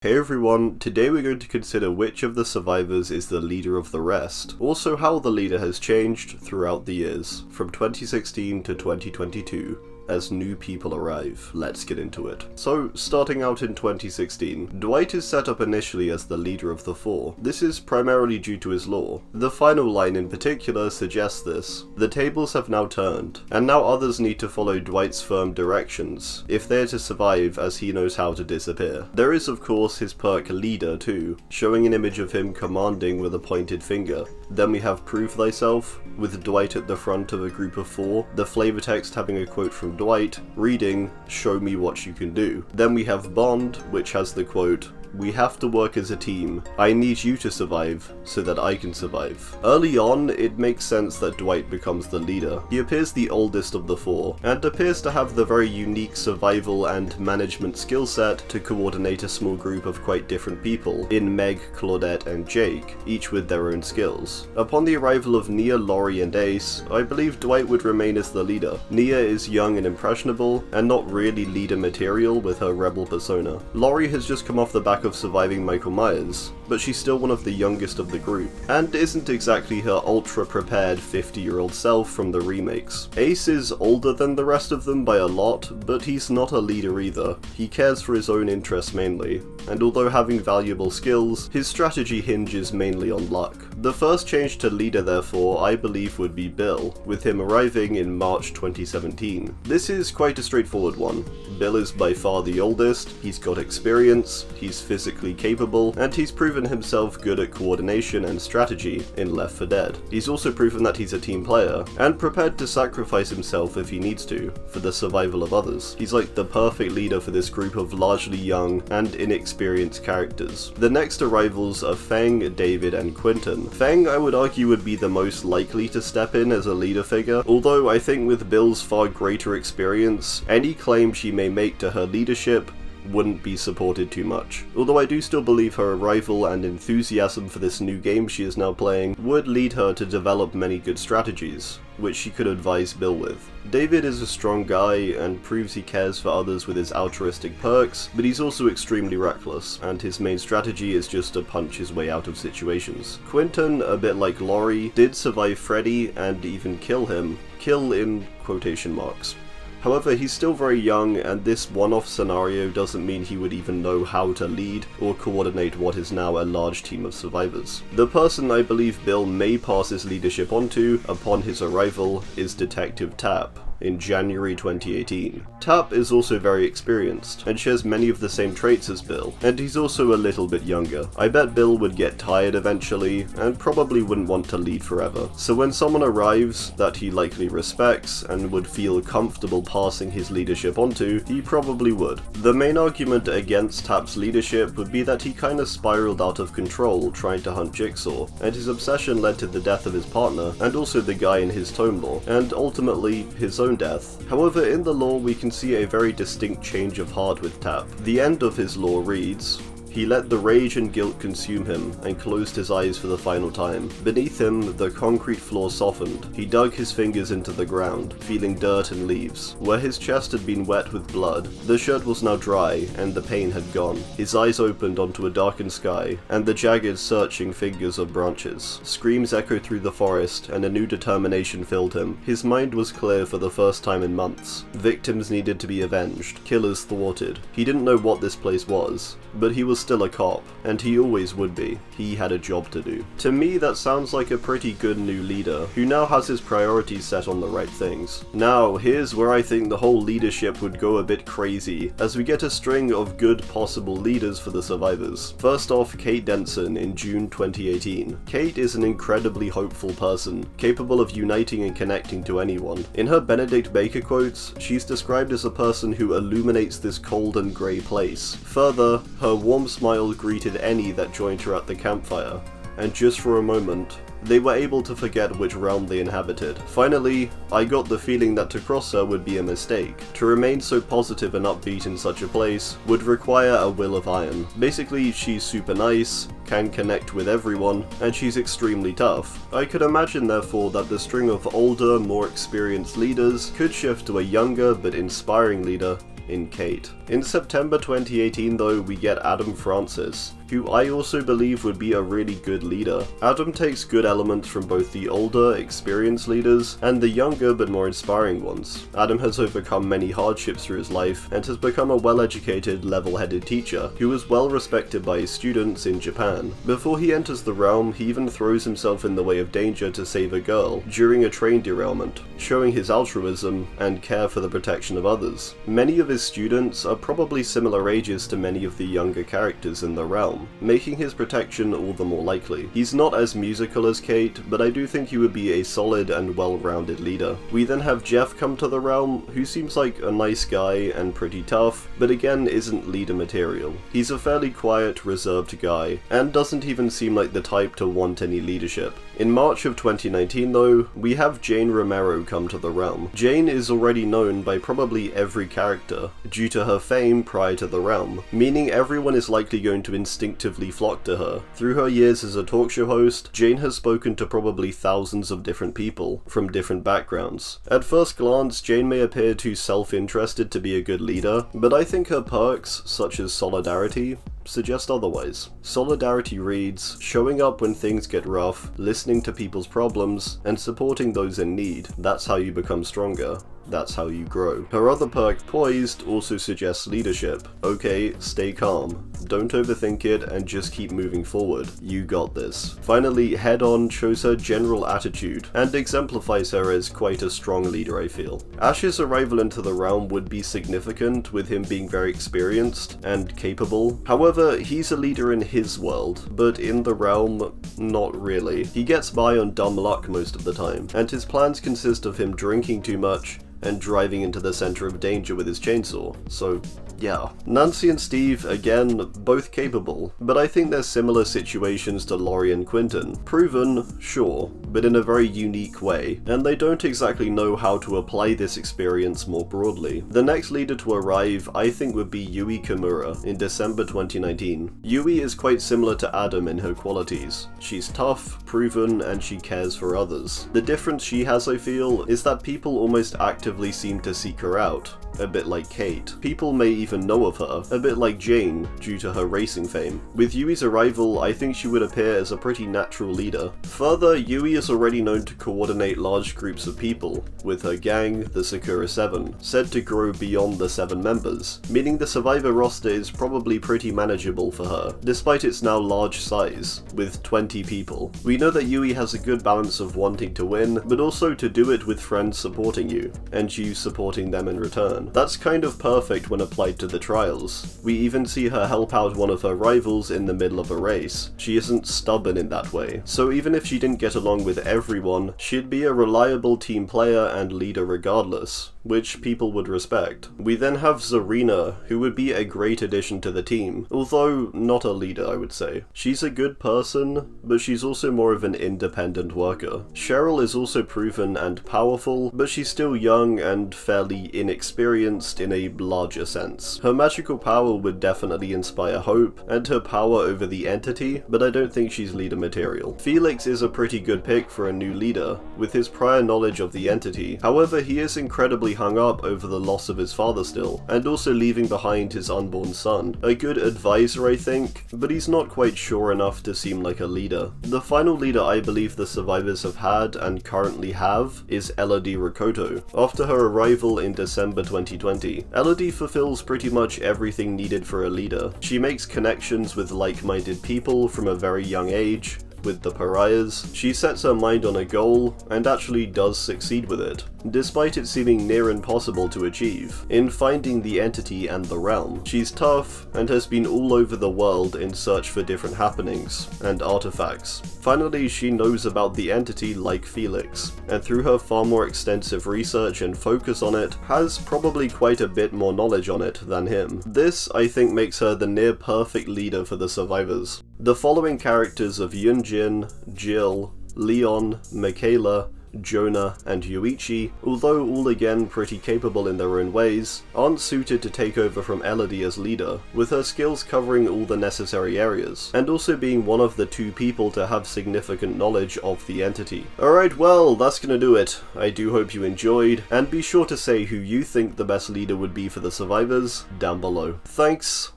Hey everyone, today we're going to consider which of the survivors is the leader of the rest, also how the leader has changed throughout the years, from 2016 to 2022. As new people arrive. Let's get into it. So, starting out in 2016, Dwight is set up initially as the leader of the four. This is primarily due to his lore. The final line in particular suggests this. The tables have now turned, and now others need to follow Dwight's firm directions, if they're to survive as he knows how to disappear. There is of course his perk Leader too, showing an image of him commanding with a pointed finger. Then we have Prove Thyself, with Dwight at the front of a group of four, the flavor text having a quote from Dwight, reading, "Show me what you can do." Then we have Bond, which has the quote, "We have to work as a team. I need you to survive, so that I can survive." Early on, it makes sense that Dwight becomes the leader. He appears the oldest of the four, and appears to have the very unique survival and management skill set to coordinate a small group of quite different people, in Meg, Claudette, and Jake, each with their own skills. Upon the arrival of Nia, Laurie, and Ace, I believe Dwight would remain as the leader. Nia is young and impressionable, and not really leader material with her rebel persona. Laurie has just come off the back of surviving Michael Myers, but she's still one of the youngest of the group, and isn't exactly her ultra-prepared 50-year-old self from the remakes. Ace is older than the rest of them by a lot, but he's not a leader either. He cares for his own interests mainly, and although having valuable skills, his strategy hinges mainly on luck. The first change to leader therefore, I believe would be Bill, with him arriving in March 2017. This is quite a straightforward one. Bill is by far the oldest, he's got experience, he's physically capable, and he's proven himself good at coordination and strategy in Left 4 Dead. He's also proven that he's a team player, and prepared to sacrifice himself if he needs to, for the survival of others. He's like the perfect leader for this group of largely young and inexperienced characters. The next arrivals are Feng, David, and Quentin. Feng, I would argue, would be the most likely to step in as a leader figure, although I think with Bill's far greater experience, any claim she may make to her leadership wouldn't be supported too much. Although I do still believe her arrival and enthusiasm for this new game she is now playing would lead her to develop many good strategies, which she could advise Bill with. David is a strong guy and proves he cares for others with his altruistic perks, but he's also extremely reckless, and his main strategy is just to punch his way out of situations. Quentin, a bit like Laurie, did survive Freddy and even kill him. Kill in quotation marks. However, he's still very young, and this one-off scenario doesn't mean he would even know how to lead or coordinate what is now a large team of survivors. The person I believe Bill may pass his leadership onto upon his arrival is Detective Tapp, in January 2018. Tapp is also very experienced, and shares many of the same traits as Bill, and he's also a little bit younger. I bet Bill would get tired eventually, and probably wouldn't want to lead forever. So when someone arrives that he likely respects, and would feel comfortable passing his leadership onto, he probably would. The main argument against Tapp's leadership would be that he kinda spiraled out of control trying to hunt Jigsaw, and his obsession led to the death of his partner, and also the guy in his tome lore, and ultimately his own death. However, in the lore we can see a very distinct change of heart with Tapp. The end of his lore reads, "He let the rage and guilt consume him, and closed his eyes for the final time. Beneath him, the concrete floor softened. He dug his fingers into the ground, feeling dirt and leaves. Where his chest had been wet with blood, the shirt was now dry, and the pain had gone. His eyes opened onto a darkened sky, and the jagged, searching fingers of branches. Screams echoed through the forest, and a new determination filled him. His mind was clear for the first time in months. Victims needed to be avenged, killers thwarted. He didn't know what this place was, but he was still a cop, and he always would be. He had a job to do." To me, that sounds like a pretty good new leader, who now has his priorities set on the right things. Now, here's where I think the whole leadership would go a bit crazy, as we get a string of good possible leaders for the survivors. First off, Kate Denson in June 2018. Kate is an incredibly hopeful person, capable of uniting and connecting to anyone. In her Benedict Baker quotes, she's described as a person who illuminates this cold and grey place. Further, her warm smile greeted any that joined her at the campfire, and just for a moment, they were able to forget which realm they inhabited. Finally, I got the feeling that to cross her would be a mistake. To remain so positive and upbeat in such a place would require a will of iron. Basically, she's super nice, can connect with everyone, and she's extremely tough. I could imagine therefore that the string of older, more experienced leaders could shift to a younger but inspiring leader in Kate. In September 2018 though, we get Adam Francis, who I also believe would be a really good leader. Adam takes good elements from both the older, experienced leaders and the younger but more inspiring ones. Adam has overcome many hardships through his life and has become a well-educated, level-headed teacher who is well respected by his students in Japan. Before he enters the realm, he even throws himself in the way of danger to save a girl during a train derailment, showing his altruism and care for the protection of others. Many of his students are probably similar ages to many of the younger characters in the realm, making his protection all the more likely. He's not as musical as Kate, but I do think he would be a solid and well-rounded leader. We then have Jeff come to the realm, who seems like a nice guy and pretty tough, but again isn't leader material. He's a fairly quiet, reserved guy, and doesn't even seem like the type to want any leadership. In March of 2019 though, we have Jane Romero come to the realm. Jane is already known by probably every character, due to her fame prior to the realm, meaning everyone is likely going to instinctively flock to her. Through her years as a talk show host, Jane has spoken to probably thousands of different people, from different backgrounds. At first glance, Jane may appear too self-interested to be a good leader, but I think her perks, such as solidarity, suggest otherwise. Solidarity reads, showing up when things get rough, listening to people's problems, and supporting those in need. That's how you become stronger. That's how you grow. Her other perk, Poised, also suggests leadership. Okay, stay calm. Don't overthink it and just keep moving forward. You got this. Finally, Head On shows her general attitude and exemplifies her as quite a strong leader, I feel. Ash's arrival into the realm would be significant, with him being very experienced and capable. However, he's a leader in his world, but in the realm, not really. He gets by on dumb luck most of the time, and his plans consist of him drinking too much and driving into the center of danger with his chainsaw, so yeah. Nancy and Steve, again, both capable, but I think they're similar situations to Laurie and Quentin. Proven, sure, but in a very unique way, and they don't exactly know how to apply this experience more broadly. The next leader to arrive, I think, would be Yui Kimura in December 2019. Yui is quite similar to Adam in her qualities. She's tough, proven, and she cares for others. The difference she has, I feel, is that people almost actively seem to seek her out, a bit like Kate. People may even know of her, a bit like Jane, due to her racing fame. With Yui's arrival, I think she would appear as a pretty natural leader. Further, Yui is already known to coordinate large groups of people, with her gang, the Sakura 7, said to grow beyond the 7 members, meaning the survivor roster is probably pretty manageable for her, despite its now large size, with 20 people. We know that Yui has a good balance of wanting to win, but also to do it with friends supporting you, and you supporting them in return. That's kind of perfect when applied to the trials. We even see her help out one of her rivals in the middle of a race. She isn't stubborn in that way, so even if she didn't get along with everyone, she'd be a reliable team player and leader regardless, which people would respect. We then have Zarina, who would be a great addition to the team, although not a leader, I would say. She's a good person, but she's also more of an independent worker. Cheryl is also proven and powerful, but she's still young and fairly inexperienced in a larger sense. Her magical power would definitely inspire hope, and her power over the entity, but I don't think she's leader material. Felix is a pretty good pick for a new leader, with his prior knowledge of the entity. However, he is incredibly hung up over the loss of his father still, and also leaving behind his unborn son. A good advisor, I think, but he's not quite sure enough to seem like a leader. The final leader I believe the survivors have had and currently have is Élodie Rakoto, after her arrival in December 2020. Élodie fulfills pretty much everything needed for a leader. She makes connections with like-minded people from a very young age, with the pariahs. She sets her mind on a goal, and actually does succeed with it, despite it seeming near impossible to achieve, in finding the entity and the realm. She's tough, and has been all over the world in search for different happenings and artifacts. Finally, she knows about the entity like Felix, and through her far more extensive research and focus on it, has probably quite a bit more knowledge on it than him. This, I think, makes her the near-perfect leader for the survivors. The following characters of Yunjin, Jill, Leon, Michaela, Jone, and Yuichi, although all again pretty capable in their own ways, aren't suited to take over from Élodie as leader, with her skills covering all the necessary areas, and also being one of the 2 people to have significant knowledge of the entity. Alright, well, that's gonna do it. I do hope you enjoyed, and be sure to say who you think the best leader would be for the survivors down below. Thanks,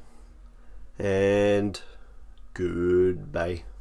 and goodbye.